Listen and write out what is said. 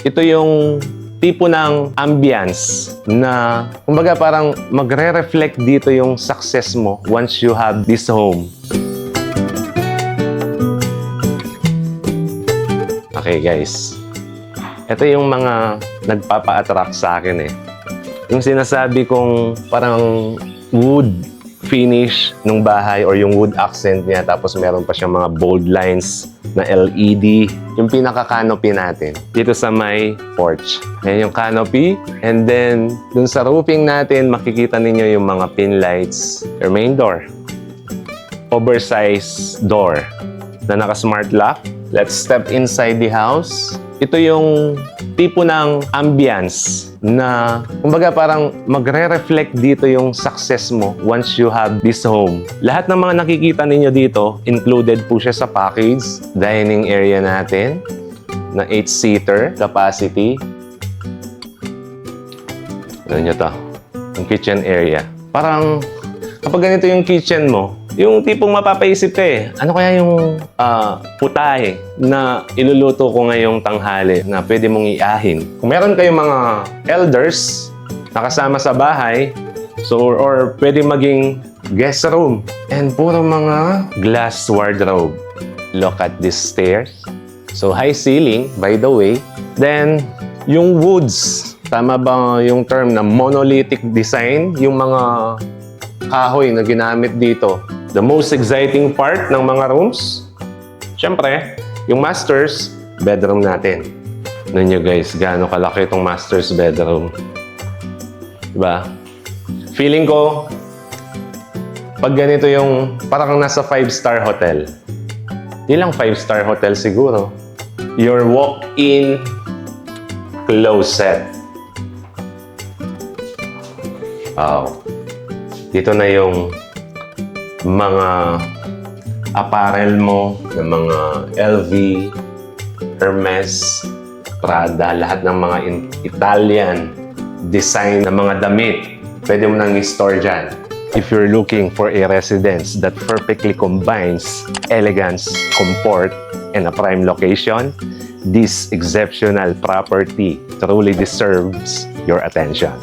Ito yung tipo ng ambience na kumbaga parang magre-reflect dito yung success mo once you have this home. Okay guys, ito yung mga nagpapa-attract sa akin eh. Yung sinasabi kong parang wood finish ng bahay or yung wood accent niya, tapos meron pa siyang mga bold lines na LED. Yung pinaka-canopy natin dito sa may porch. Ayan yung canopy. And then, dun sa roofing natin, makikita ninyo yung mga pin lights. Your main door. Oversized door na naka-smart lock. Let's step inside the house. Ito yung tipo ng ambience na kumbaga parang magre-reflect dito yung success mo once you have this home. Lahat ng mga nakikita ninyo dito, included po siya sa package. Dining area natin na 8-seater capacity. Ano nyo to? Yung kitchen area. Parang kapag ganito yung kitchen mo, yung tipong mapapaisip ka eh, ano kaya yung putahe na iluluto ko ngayong tanghali na pwede mong iahin. Kung meron kayong mga elders na kasama sa bahay, so or pwede maging guest room, and puro mga glass wardrobe. Look at these stairs. So high ceiling, by the way. Then, yung woods, tama ba yung term na monolithic design? Yung mga kahoy na ginamit dito. The most exciting part ng mga rooms, syempre, yung master's bedroom natin. Tignan nyo guys, gaano kalaki itong master's bedroom. Diba? Feeling ko, pag ganito yung parang nasa 5-star hotel. Di lang 5-star hotel siguro. Your walk-in closet. Wow. Dito na yung mga apparel mo, ng mga LV, Hermes, Prada, lahat ng mga Italian design ng mga damit. Pwede mo nang i-store dyan. If you're looking for a residence that perfectly combines elegance, comfort, and a prime location, this exceptional property truly deserves your attention.